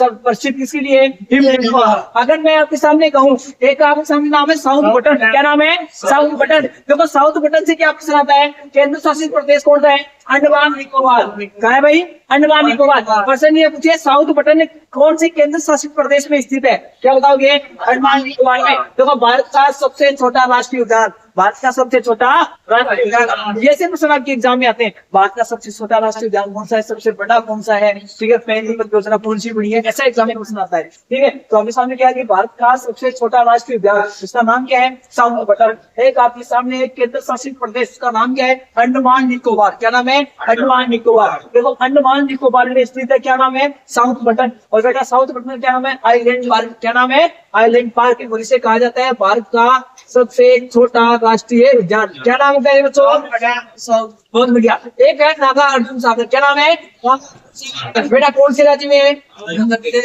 प्रसिद्ध किसके लिए? हिमकेटवा। अगर मैं आपके सामने कहूँ एक आपके सामने नाम है साउथ बटन, क्या नाम है? South button. देखो साउथ बटन से क्या प्रश्न आता है? केंद्र शासित प्रदेश कौन सा है? अंडमान निकोबार। कहा है भाई? अंडमान निकोबार। क्वेश्चन ये पूछिए साउथ बटन कौन से केंद्र शासित प्रदेश में स्थित है, क्या बताओगे? अंडमान निकोबार में। देखो भारत का सबसे छोटा राष्ट्रीय उद्यान भारत का सबसे छोटा राष्ट्रीय उद्यान। ये से प्रश्न आपके एग्जाम में आते हैं, भारत का सबसे छोटा राष्ट्रीय उद्यान कौन सा है, सबसे बड़ा कौन सा है, ठीक है, पहली परियोजना कौन सी बड़ी है, ऐसा एग्जाम में प्रश्न आता है। ठीक है, तो आपके सामने क्या है कि भारत का सबसे छोटा राष्ट्रीय उद्यान, उसका नाम क्या है, साउथ बटन। एक आपके सामने एक केंद्र शासित प्रदेश, उसका नाम क्या है, अंडमान निकोबार। क्या नाम है, अंडमान निकोबार। देखो अंडमान निकोबार में स्थित है, क्या नाम है, साउथ बटन। और बेटा साउथ बटन में क्या नाम है, आइलैंड पार्क। क्या नाम है, आइलैंड पार्क। इसे कहा जाता है भारत का सबसे छोटा राष्ट्रीय उद्यान। क्या नाम है बच्चों, बहुत बढ़िया। एक है नागा अर्जुन सागर। क्या नाम है बेटा, कौन से राज्य में है,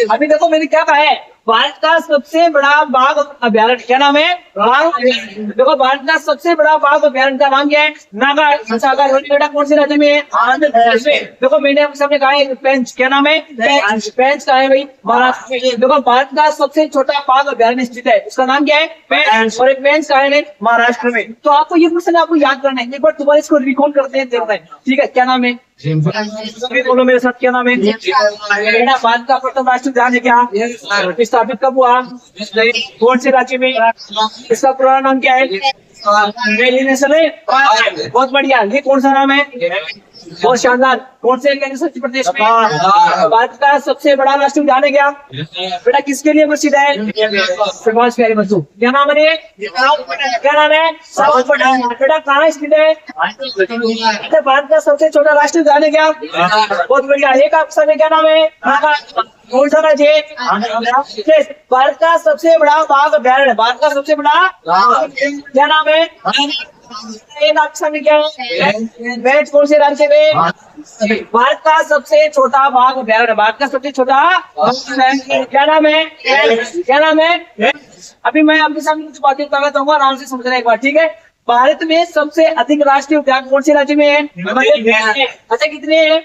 अभी देखो मैंने क्या कहा है, भारत का सबसे बड़ा बाघ अभ्यारण्य। क्या नाम है, देखो भारत का सबसे बड़ा बाघ अभ्यारण्य का नाम क्या है, नागा सागर। बेटा कौन से राज्य में है, आंध्र प्रदेश में। देखो मैंने आपके सामने कहा है पेंच। क्या नाम है, पेंच का है भाई, महाराष्ट्र में। देखो भारत का सबसे छोटा बाघ अभ्यारण्य स्थित है, उसका नाम क्या है, पेंच। और एक पेंच का है महाराष्ट्र में। तो आपको ये क्वेश्चन आपको याद करना है, एक बार दोबारा इसको रिकॉल करते हैं, देखना है। ठीक है, क्या नाम है, सभी बोलो मेरे साथ, क्या नाम है, बेटा भारत का प्रथम राष्ट्रीय उद्यान है क्या, स्थापित कब हुआ, कौन से राज्य में, इसका पुराना नाम क्या है, दिल्ली नेशनल है। बहुत बढ़िया, ये कौन सा नाम है, बहुत शानदार, कौन से केंद्र शासित प्रदेश में, भारत का सबसे बड़ा राष्ट्रीय उद्यान है क्या, बेटा किसके लिए प्रसिद्ध है, प्रकाश प्यारे बच्चों। क्या नाम है, क्या नाम है, साउथ बटन। बेटा कहाँ स्थित है, भारत का सबसे छोटा राष्ट्रीय उद्यान है क्या, बहुत बढ़िया। एक आपका क्या नाम है, कौन सा राज्य, भारत का सबसे बड़ा बाघ अभ्यारण्य, भारत का सबसे बड़ा, क्या नाम है, एक आपके सामने क्या है, बेंच कौन से राज्य में, भारत का सबसे छोटा बाघ अभ्यारण्य, भारत का सबसे छोटा, क्या नाम है, क्या नाम है। अभी मैं आपके सामने कुछ बातें बताना चाहूंगा, आराम से समझना एक बार, ठीक है। भारत में सबसे अधिक राष्ट्रीय उद्यान कौन से राज्य में है, अच्छा कितने हैं,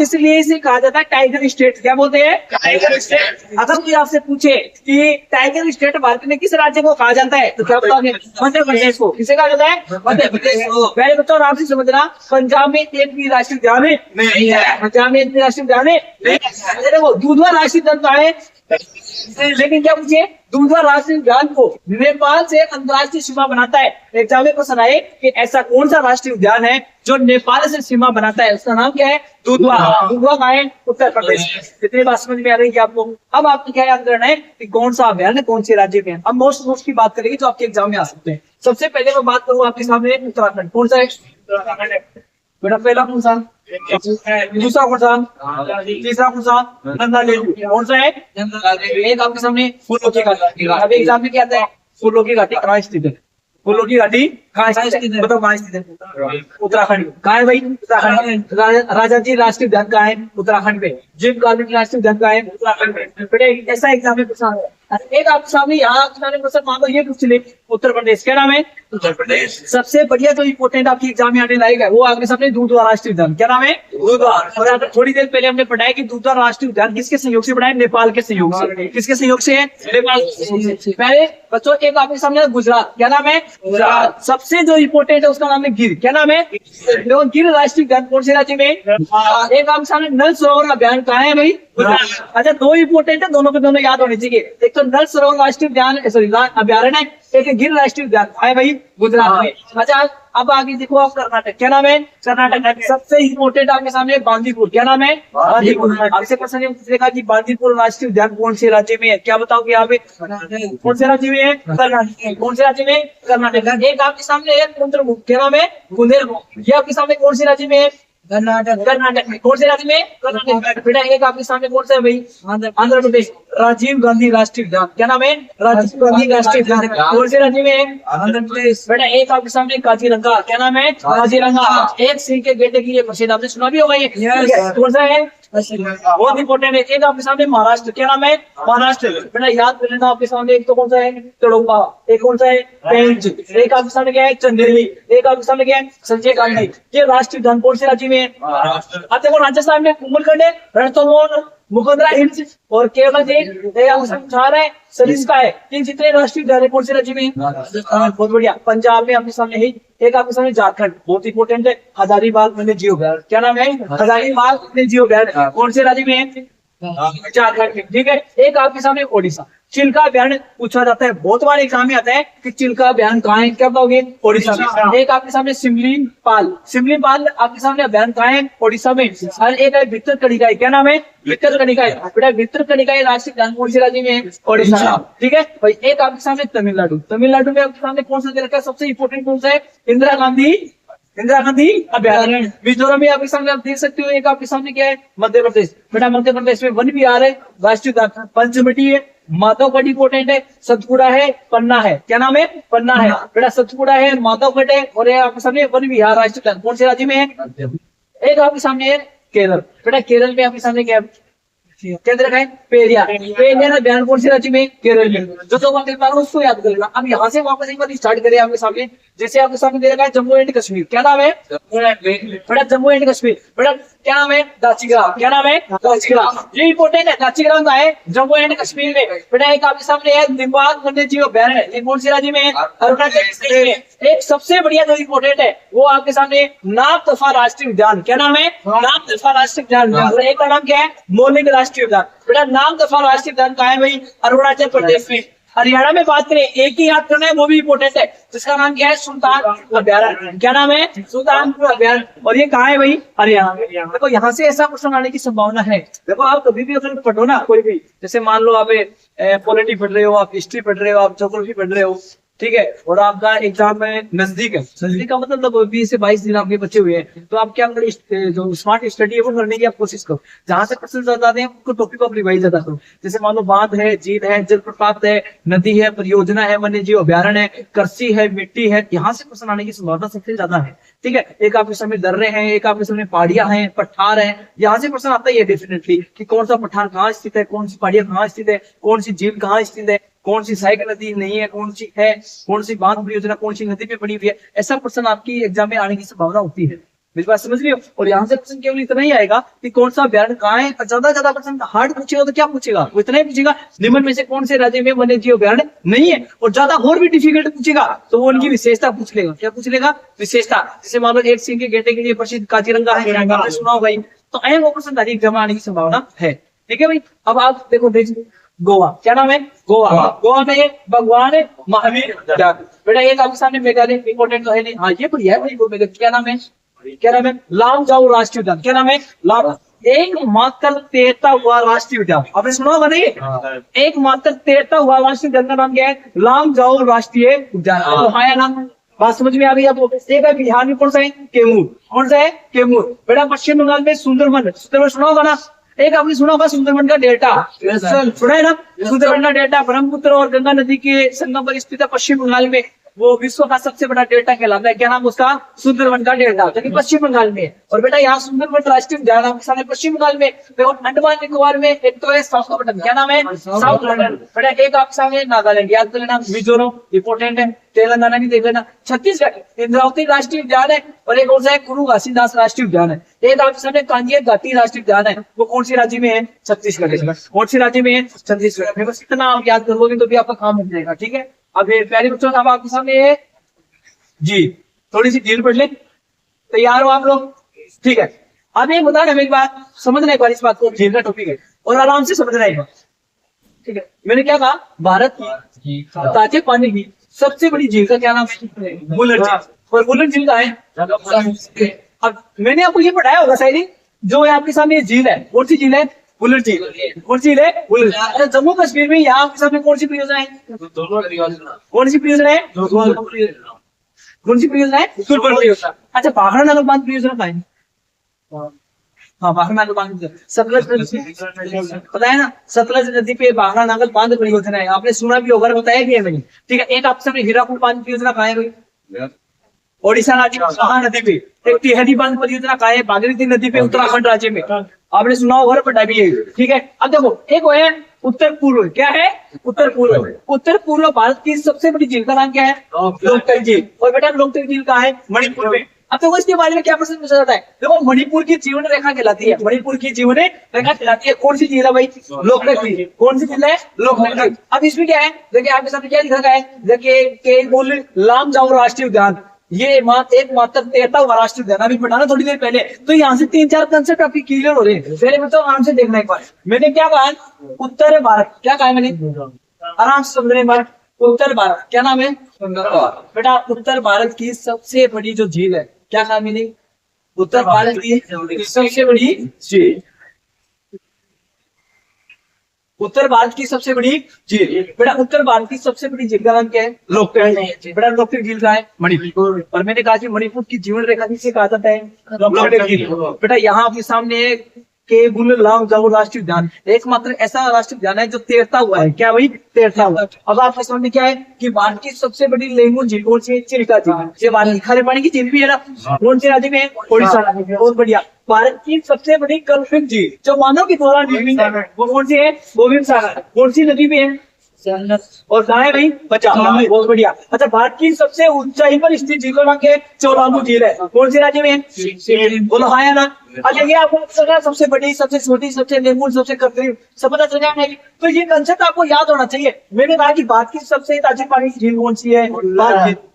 इसलिए इसे कहा जाता है टाइगर स्टेट। क्या बोलते हैं, टाइगर स्टेट। अगर कोई आपसे पूछे कि टाइगर स्टेट भारत में किस राज्य को कहा जाता है, तो क्या बताओगे, मध्य प्रदेश को। किसे कहा जाता है, मध्य प्रदेश को। पहले बच्चों आराम से समझना, पंजाब में एक भी राष्ट्रीय उद्यान नहीं है, पंजाब में एक भी राष्ट्रीय उद्यान नहीं। देखो दूधवा राष्ट्रीय उद्यान कहाँ है, लेकिन क्या पूछिए, दूधवा राष्ट्रीय उद्यान को नेपाल से अंतर्राष्ट्रीय सीमा बनाता है। एग्जाम में क्वेश्चन आए कि ऐसा कौन सा राष्ट्रीय उद्यान है जो नेपाल से सीमा बनाता है, उसका नाम क्या है, दूधवा। दूधवा कहाँ है, उत्तर प्रदेश। कितनी बात समझ में आ रही है आपको। अब आपको क्या याद करना है कि कौन सा अभ्यारण्य कौन से राज्य में है। अब मोस्ट की बात करेंगे जो आपके एग्जाम में आ सकते हैं। सबसे पहले मैं बात करूँ आपके सामने उत्तराखंड, कौन सा है, बेटा पहला कौन सा, दूसरा कौन सा, तीसरा कौन सा, नंदा देवी। कौन सा है, एक आपके सामने फूलों की घाटी। अभी एग्जाम में क्या आता है, फूलों की घाटी कहाँ स्थित है, फूलों की घाटी कहाँ स्थित है, बताओ कहाँ स्थित है, उत्तराखंड। कहाँ है भाई, उत्तराखंड। राजा जी राष्ट्रीय उद्यान कहाँ है, उत्तराखंड में। जिम कॉर्बेट राष्ट्रीय उद्यान कहाँ है, उत्तराखंड में। ऐसा एग्जाम में पूछा है। एक आपके सामने यहाँ मान लो ये पूछ ले, उत्तर प्रदेश। क्या नाम है, उत्तर प्रदेश। सबसे बढ़िया जो इम्पोर्टेंट आपकी एग्जाम में आने लायक है वो आपके सामने दूधवा राष्ट्रीय उद्यान। क्या नाम है, दूधवा। और थोड़ी देर पहले हमने पढ़ा है कि दूधवा राष्ट्रीय उद्यान किसके सहयोग से बना है, नेपाल के सहयोग से। किसके सहयोग से है, नेपाल के सहयोग से। पहले बच्चों एक आपके सामने गुजरात। क्या नाम है, गुजरात। सबसे जो इम्पोर्टेंट है उसका नाम है गिर। क्या नाम है, गिर राष्ट्रीय उद्यान कौन से राज्य में। एक आपके सामने नल सरोवर अभियान कहाँ है भाई, अच्छा दो इम्पोर्टेंट है, दोनों के दोनों याद होने चाहिए। एक तो नल सरोवर राष्ट्रीय उद्यान सॉरी अभ्यारण्य है, एक गिर राष्ट्रीय उद्यान है भाई गुजरात में। अच्छा अब आगे देखो आप कर्नाटक। क्या नाम है, कर्नाटक। सबसे इम्पोर्टेंट आपके सामने बांदीपुर। क्या नाम है, बांदीपुर। आपसे क्वेश्चन ये पूछेगा कि बांदीपुर राष्ट्रीय उद्यान कौन से राज्य में है, क्या बताओगे यहाँ पे, कौन से राज्य में है, कर्नाटक। कौन से राज्य में, कर्नाटक। एक आपके सामने है कुंद्रमुख। क्या नाम है, कुंद्रमुख। ये आपके सामने कौन से राज्य में है, कर्नाटक। कर्नाटक में। कौन से राज्य में, कर्नाटक। बेटा एक आपके सामने कौन सा है भाई, आंध्र प्रदेश। राजीव गांधी राष्ट्रीय उद्यान। क्या नाम है, राजीव गांधी राष्ट्रीय उद्यान। कौन से राज्य में, आंध्र प्रदेश। बेटा एक आपके सामने काजीरंगा। क्या नाम है, काजीरंगा। एक सिंह के गेंडे की ये प्रसिद्ध, आपने सुना भी होगा ये। कौन सा है, बहुत इंपॉर्टेंट है। एक आपके सामने महाराष्ट्र। क्या नाम है, महाराष्ट्र। बेटा याद कर लेना आपके सामने, एक तो कौन सा है, तड़ोपा। एक कौन सा है, पेंच। एक आपके सामने क्या है, चंदेरी। एक आपके सामने क्या है, संजय गांधी। ये राष्ट्रीय उद्यान कौन से राज्य में है, अब देखो राजस्थान में कुंभलगढ़ है, रणथंभौर, मुकुंदरा हिल्स और केवल है सरिस्का है। इन जितने राष्ट्रीय उद्यान कौन से राज्य में, बहुत बढ़िया। पंजाब में आपके सामने है। एक आपके सामने झारखंड, बहुत इंपॉर्टेंट है, हजारीबाग वन्य जीव अभ्यारण्य। क्या नाम है, हजारीबाग वन्य जीव अभ्यारण्य। कौन से राज्य में है, झारखंड में। ठीक है। एक आपके सामने ओडिशा। चिल्का अभ्यारण्य पूछा जाता है, बहुत बार एग्जाम में आता है कि चिल्का अभ्यारण्य कहाँ है, क्या बताओगे? ओडिशा में। एक आपके सामने सिमलीपाल आपके सामने अभ्यारण्य कहाँ है? ओडिशा में। और एक है भितरकनिका, क्या नाम है? भितरकनिका। बेटा भितरकनिका राष्ट्रीय उद्यान कौन से राज्य में है? ओडिशा। ठीक है भाई। एक आपके सामने तमिलनाडु में आपके सामने कौन सा दे रखा है? सबसे इंपोर्टेंट कौन सा है? इंदिरा गांधी अभ्यारण्य। मिजोरम में आपके सामने आप देख सकते हो। एक आपके सामने क्या है? मध्य प्रदेश। बेटा मध्य प्रदेश में वन विहार है, राष्ट्रीय उद्यान। पंचवटी है, माधवगढ़ इंपोर्टेंट है, सतपुड़ा है, पन्ना है। क्या नाम है? पन्ना है। बेटा सतपुड़ा है, माधवगढ़ है, और ये आपके सामने वन विहार राष्ट्रीय उद्यान कौन से राज्य में है? एक आपके सामने है केरल। बेटा केरल में आपके सामने क्या है? केंद्र का है पेरियार अभ्यारण्य कौन से राज्य में? केरल में। जो बात बता रहा हूँ उसको याद कर लेना। अब यहाँ से वापस एक बार स्टार्ट करें आपके सामने। जैसे आपके सामने दे रखा है जम्मू एंड कश्मीर। क्या नाम है? बेटा जम्मू एंड कश्मीर। बेटा क्या नाम है? दाचिग्राम। क्या नाम है? दाचिग्राम। ये इंपोर्टेंट है। दाचिग्राम का है जम्मू एंड कश्मीर में। बेटा एक आपके सामने है दिबांग वन्यजीव अभ्यारण्य, ये कौन से राज्य में है? अरुणाचल प्रदेश में। एक सबसे बढ़िया जो इंपोर्टेंट है वो आपके सामने नामदफा राष्ट्रीय उद्यान। क्या नाम है? नामदफा राष्ट्रीय उद्यान। एक का नाम क्या है? मोलिंग राष्ट्रीय उद्यान। बेटा नामदफा राष्ट्रीय उद्यान कहाँ है भाई? अरुणाचल प्रदेश में। हरियाणा में बात करें, एक ही याद करना है, वो भी इंपोर्टेंट है, जिसका नाम क्या है? सुल्तानपुर अभ्यारण्य। क्या नाम है? सुल्तानपुर अभ्यारण्य। और ये कहाँ है भाई? हरियाणा में। देखो यहाँ से ऐसा क्वेश्चन आने की संभावना है। देखो आप कभी भी अगर पढ़ो ना, कोई भी, जैसे मान लो आप पॉलिटी पढ़ रहे हो, आप हिस्ट्री पढ़ रहे हो, आप ज्योग्राफी पढ़ रहे हो, ठीक है, और आपका एग्जाम में नजदीक है, नजदीक का मतलब 20 से 22 दिन आपके बचे हुए हैं, तो आप क्या करें? जो स्मार्ट स्टडी है वो करने की आप कोशिश करो। जहां से क्वेश्चन ज्यादा आते हैं उनको टॉपिक को रिवाइज ज्यादा करो। जैसे मान लो बांध है, झील है, जलप्रपात है, नदी है, परियोजना है, वन्य जीव अभ्यारण्य है, कृषि है, मिट्टी है, यहाँ से क्वेश्चन आने की संभावना सबसे ज्यादा है। ठीक है, एक आपके सामने दर्रे हैं, एक आपके सामने पहाड़ियां हैं, पठार है, यहाँ से क्वेश्चन आता ही है डेफिनेटली कि कौन सा पठार कहाँ स्थित है, कौन सी पहाड़ियां कहाँ स्थित है, कौन सी झील कहाँ स्थित है, कौन सी सहायक नदी नहीं है, कौन सी है, कौन सी बांध परियोजना कौन सी नदी पे बनी हुई है। ऐसा क्वेश्चन आपकी एग्जाम में आने की संभावना होती है। मेरी बात समझ रही हो? और यहाँ से क्वेश्चन केवल इतना ही आएगा कि कौन सा अभ्यारण्य कहाँ है। ज्यादा क्वेश्चन हार्ड पूछेगा तो क्या पूछेगा? वो इतना ही पूछेगा निम्न में से कौन से राज्य में वन्य जीव अभ्यारण्य नहीं है। और ज्यादा और भी डिफिकल्ट पूछेगा तो वो उनकी विशेषता पूछ लेगा। क्या पूछ लेगा? विशेषता। जैसे मान लो एक सिंह के गेंडे के लिए प्रसिद्ध काजीरंगा है, सुना होगा। तो अहम क्वेश्चन एग्जाम आने की संभावना है। ठीक है भाई। अब आप देखो गोवा। क्या नाम है? गोवा में भगवान महावीर उद्यान। बेटा एक आपके सामने मेघालय इंपोर्टेंट तो है नहीं। हाँ ये बढ़िया है भाई। वो क्या नाम है? लामजाऊ राष्ट्रीय उद्यान। क्या नाम है? एकमात्र तैरता हुआ राष्ट्रीय उद्यान। आपने सुना होगा नहीं? एकमात्र तैरता हुआ राष्ट्रीय उद्यान का नाम क्या है? लामजाऊ राष्ट्रीय उद्यान। तो हाँ या नाम बात समझ में आ रही है आपको? एक है बिहार में कौन सा है? कैमूर। कौन सा है? कैमूर। बेटा पश्चिम बंगाल में सुंदरवन सुना होगा ना? एक आपने सुना होगा सुंदरवन का डेल्टा, सुना है ना? सुंदरवन का डेल्टा ब्रह्मपुत्र और गंगा नदी के संगम पर स्थित है पश्चिम बंगाल में। वो विश्व का सबसे बड़ा डेल्टा कहलाता है। क्या नाम उसका? सुंदरवन का डेल्टा, जो कि पश्चिम बंगाल में है। और बेटा यहाँ सुंदरवन राष्ट्रीय उद्यान आपके सामने पश्चिम बंगाल में। अंडमान निकोबार में एक तो है साउथ बटन। क्या नाम है? South button. बेटा एक आपके सामने नागालैंड, याद कर लेना। मिजोरम इंपोर्टेंट है। तेलंगाना भी देख लेना। छत्तीसगढ़ इंद्रावती राष्ट्रीय उद्यान है। और एक और सा है कुरु घासीदास राष्ट्रीय उद्यान है। एक आपके सामने कांगेर घाटी राष्ट्रीय उद्यान है। वो कौन सी राज्य में है? छत्तीसगढ़। कौन सी राज्य में है? छत्तीसगढ़। बस इतना आप याद करोगे तो भी आपका काम हो जाएगा। ठीक है। अब प्यारे बच्चों अब आपके सामने है जी, थोड़ी सी डील पढ़ ले। तैयार हो आप लोग? ठीक है। अब ये बता रहे एक बात समझना, एक बार इस बात को, झील का टॉपिक है और आराम से समझना है। ठीक है। मैंने क्या कहा? भारत की ताजे पानी की सबसे बड़ी झील का क्या नाम है? बुलर झील। और बुलर झील का है। अब मैंने आपको ये पढ़ाया होगा शायद, जो आपके सामने झील है, कौन सी झील है? बुलर झील। कौन सी झील है? बुलर। अच्छा जम्मू कश्मीर में यहाँ आपके सामने कौन सी परियोजना है? कौन सी परियोजना है? कौन सी परियोजना है? अच्छा भाखड़ा नागल बांध परियोजना का है। हाँ भाखड़ा नागल बांध सतलज पता है ना? सतलज नदी पे भाखड़ा नागल बांध परियोजना है। आपने सुना भी होगा, बताया भी है मैंने। ठीक है। एक आपके सामने हीराकुद बांध परियोजना कहाँ है भाई? ओडिशा राज्य में नदी पे। एक टिहरी बांध परियोजना कहाँ है? भागीरथी नदी पे उत्तराखंड राज्य में। आपने सुना होगा, पढ़ा भी है। ठीक है। अब देखो एक वो है उत्तर पूर्व। क्या है? उत्तर पूर्व। उत्तर पूर्व भारत की सबसे बड़ी झील का नाम क्या है? लोकतक झील। और बेटा लोकतक झील कहाँ है? मणिपुर में। अब देखो इसके बारे में क्या प्रश्न पूछा जाता है? देखो मणिपुर की जीवन रेखा कहलाती है। मणिपुर की जीवन रेखा कहलाती है। कौन सी झील है भाई? लोकतक झील। कौन सी झील है? लोकतक झील। अब इसमें क्या है? देखिए आपके सामने क्या लिखा है? देखिए लामजाऊ राष्ट्रीय उद्यान, ये एकमात्र तैरता हुआ राष्ट्रीय उद्यान। अभी पढ़ाना थोड़ी देर पहले, तो यहाँ से 3-4 कंसेप्ट आपके क्लियर हो रहे हैं। पहले मतलब आराम से देखना एक बार। मैंने क्या कहा? उत्तर भारत। क्या कहा मैंने? आराम से समझने पर उत्तर भारत, क्या नाम है बेटा? उत्तर भारत की सबसे बड़ी जो झील है, क्या नाम है? उत्तर भारत की सबसे बड़ी झील, उत्तर भारत की सबसे बड़ी झील बेटा, उत्तर भारत की सबसे बड़ी झील का नाम क्या है? लोकटक। बेटा लोकटक झील का है मणिपुर, और मैंने कहा कि मणिपुर की जीवन रेखा किसे कहा जाता है? लोकटक झील। बेटा यहाँ आपके सामने केबुल लामजाओ राष्ट्रीय उद्यान, एकमात्र ऐसा राष्ट्रीय उद्यान है जो तैरता हुआ है। क्या भाई? तैरता हुआ। अब आपके सामने क्या है कि भारत की सबसे बड़ी लेमन झील कौन सी है? चिल्का झील। ये भारत की खारे पानी की झील भी है ना, कौन से राज्य में है? ओडिशा। बहुत बढ़िया। भारत की सबसे बड़ी कल्पित झील जो मानव के द्वारा निर्मित है, वो कौन सी है? गोविंद सागर। कौन सी नदी में है? और कहा है भाई? पंजाब। बहुत बढ़िया। अच्छा, भारत की सबसे ऊंचाई पर स्थित झील का नाम क्या है? चोलामू झील है। कौन से राज्य में है? बोलो हाँ या ना? अच्छा, ये आपको सबसे बड़ी, सबसे छोटी, सबसे निर्मूल, सबसे कृत्रिम, सब पता चल जाएगा। तो ये कंसेप्ट आपको याद होना चाहिए। मैंने कहा कि भारत की सबसे ताजी पानी की झील कौन सी है?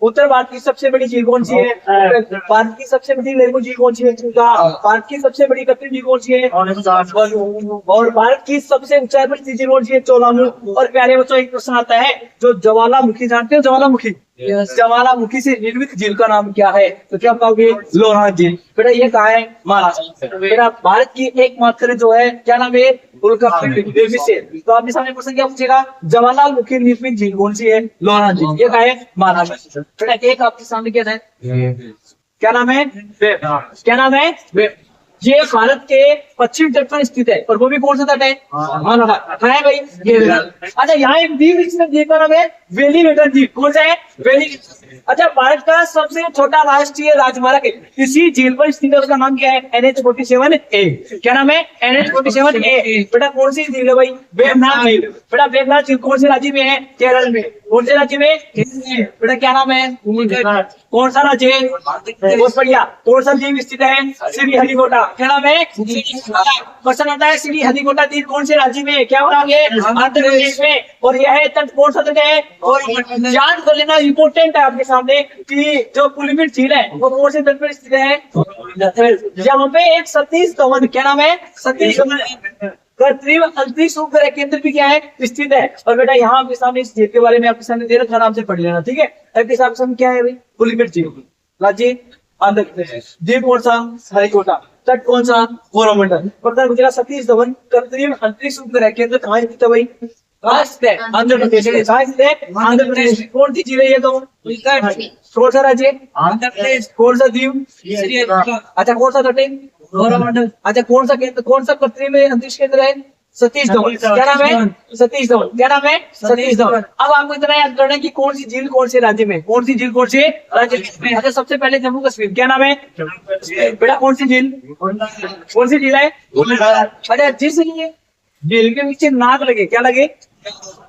उत्तर भारत की सबसे बड़ी झील कौन सी है? भारत की सबसे बड़ी लेमन झील कौन सी है? भारत की सबसे बड़ी कृत्रिम झील कौन सी है? और भारत की सबसे ऊंचाई पर स्थित झील कौन सी है? चोलामू। और प्यारे बच्चों, एक प्रश्न आता है, जो ज्वालामुखी, जानते हो ज्वालामुखी? ज्वालामुखी से निर्मित झील का नाम क्या है? तो क्या कहोगे? लोनार झील। बेटा ये कहा है? महाराष्ट्र। बेटा भारत की एकमात्र जो है, क्या नाम है? उल्कापिंड से। तो आपके सामने प्रश्न क्या पूछेगा? ज्वालामुखी निर्मित झील कौन सी है? लोनार झील। ये कहा है? महाराष्ट्र। बेटा एक आपके सामने क्या है? क्या नाम है? क्या नाम है? ये भारत के पश्चिम तट पर स्थित है, और वो भी कौन सा तट है? है भाई ये। अच्छा, यहाँ एक द्वीप का नाम है वेलिंगटन द्वीप। कौन सा है? वेलिंगटन। अच्छा, भारत का सबसे छोटा राष्ट्रीय राजमार्ग इसी झील पर स्थित है, उसका नाम क्या है? NH-47A। क्या नाम है? NH-47A। बेटा कौन सी झील है भाई? वेम्बनाड झील। बेटा वेम्बनाड झील कौन से राज्य में है? केरल में। कौन से राज्य में? बेटा क्या नाम है? कौन सा राज्य? बहुत बढ़िया। कौन सा द्वीप स्थित है? श्रीहरिकोटा। क्या नाम है? क्वेश्चन आता है, श्रीहरिकोटा द्वीप कौन से राज्य में? क्या बताओगे? आंध्र प्रदेश में। और यह है तट, कौन सा तट है? और जान कर लेना, इम्पोर्टेंट है आपके सामने, कि जो पुलिमिट झील है वो कौन से तट पर स्थित है? यहाँ पे एक सतीश धवन, क्या नाम है? सतीश धवन कृत्रिम अंतरिक्ष उपग्रह केंद्र भी क्या है? स्थित है। और बेटा यहाँ आपके सामने इस झील के बारे में आपके सामने दे रखा, आराम से पढ़ लेना, ठीक है? आपके सामने क्या है भाई? पुलिमिट झील। राज्य आंध्र प्रदेश। द्वीप कौन सा? हरिकोटा। तट कौन सा? कोरोमंडल। प्रधान गुजरात सतीश धवन कृत्रिम अंतरिक्ष उपग्रह केंद्र कहाँ स्थित है भाई? आंध्र प्रदेश। आंध्र प्रदेश। कौन सी झील है ये? तो कौन सा राज्य? आंध्र प्रदेश। कौन सा द्वीप? अच्छा, कौन सा तट है? कोरोमंडल। अच्छा, कौन सा केंद्र, कौन सा कृत्रिम अंतरिक्ष केंद्र है? सतीश धवन। क्या नाम है? सतीश धवन। क्या नाम है? सतीश धवन। अब आपको इतना याद करना है कि कौन सी झील कौन से राज्य में, कौन सी झील कौन से राज्य में। अच्छा, सबसे पहले जम्मू कश्मीर। क्या नाम है? बेटा कौन सी झील? कौन सी झील है? अच्छा, जिस झील के नीचे नाक लगे, क्या लगे?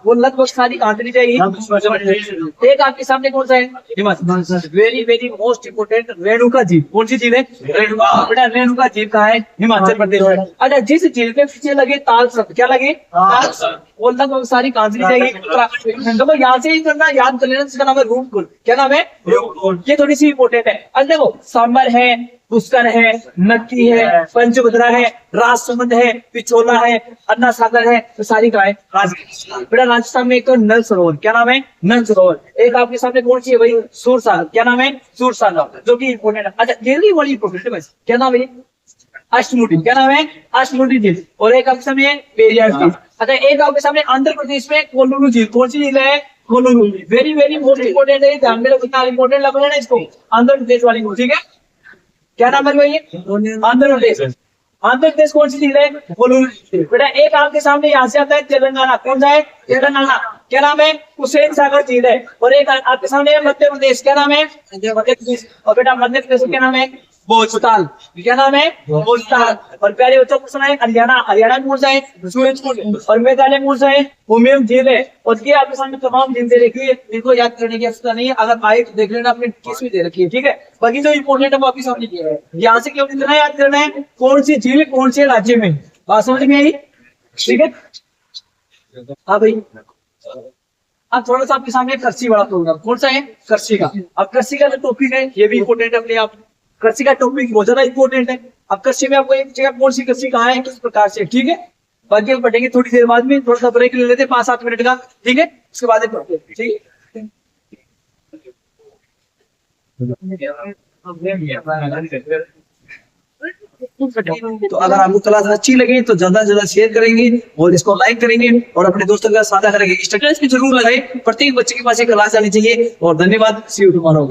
वो लगभग सारी आंतरी जाएगी। एक आपके सामने कौन सा है? Himachal. Very very most important, Renuka झील। कौन सी झील है? रेणुका। बेटा रेणुका झील कहाँ है? हिमाचल प्रदेश। अच्छा, जिस झील के पीछे लगे ताल सब, क्या लगे? वो लगभग सारी आंतरी जाएगी। तो यहाँ से ही करना, याद कर लेना, इसका नाम है रूपकुंड। क्या नाम है? रूपकुंड। ये थोड़ी सी इम्पोर्टेंट है। अब देखो, सांबर है, पुष्कर है, नक्की है, पंचभद्रा है, राजसमंद है, पिछोला है, अन्ना सागर है, तो सारी का है राजस्थान। बेटा राजस्थान में एक तो नल सरोवर। क्या नाम है? नल सरोवर। एक आपके सामने कौन सी है भाई? सूरसागर। क्या नाम है? सूरसागर, जो कि इम्पोर्टेंट है। अच्छा, दिल्ली वाली इम्पोर्टेंट है बस। क्या नाम है? अष्टमुडी। क्या नाम है? अष्टमुडी झील। और एक आपके सामने पेरियार झील। अच्छा, एक आपके सामने आंध्र प्रदेश में कोल्लूरू झील। कौन सी झील है? कोल्लूरू। वेरी वेरी मोस्ट इम्पोर्टेंट है, ध्यान में रखना, इम्पोर्टेंट लग रहा है ना इसको, आंध्र प्रदेश वाली को, ठीक है? क्या नाम है भाई? आंध्र प्रदेश। आंध्र प्रदेश कौन सी झील है? कोल्लूरू। बेटा एक आपके सामने यहाँ से आता है तेलंगाना। कौन सा है? तेलंगाना। क्या नाम है? हुसैन सागर झील है। और एक आपके सामने है मध्य प्रदेश। क्या नाम है? मध्य प्रदेश। और बेटा मध्य प्रदेश क्या नाम है? भोजताल। क्या नाम है? भोजताल। और प्यारे बच्चों को सुना है हरियाणा। हरियाणा कौन सा है? सूरजकुंड। और मेघालय कौन सा है? उमियम झील है। और ये आपके सामने तमाम झील दे रखी है, इनको याद करने की आवश्यकता नहीं है। अगर आए तो देख लेना, अपने किस में दे रखी है, ठीक है? बाकी जो इम्पोर्टेंट है वो आपके सामने दिया है। यहाँ से केवल इतना याद करना है, कौन सी झील कौन से राज्य में। बात समझ में आई? ठीक है। हाँ भाई, अब थोड़ा सा आपके सामने कृषि वाला प्रोग्राम। कौन सा है? कृषि का। अब कृषि का जो टॉपिक है ये भी इम्पोर्टेंट है अपने आप। कृषि का टॉपिक बहुत ज्यादा इंपॉर्टेंट है। अब कृषि में आपको एक जगह कौन सी कृषि कहाँ है, किस प्रकार से, ठीक है? बाकी हम पढ़ेंगे थोड़ी देर बाद में, थोड़ा सा ब्रेक ले लेते हैं 5-7 मिनट का, ठीक है, उसके बाद पढ़ते हैं, ठीक है। तो अगर आपको क्लास अच्छी लगे तो ज्यादा से ज्यादा शेयर करेंगे और इसको लाइक करेंगे और अपने दोस्तों के साथ साझा करेंगे। स्टेटस भी जरूर लगाए, प्रत्येक बच्चे के पास एक क्लास आनी चाहिए। और धन्यवाद, सी यू टुमारो।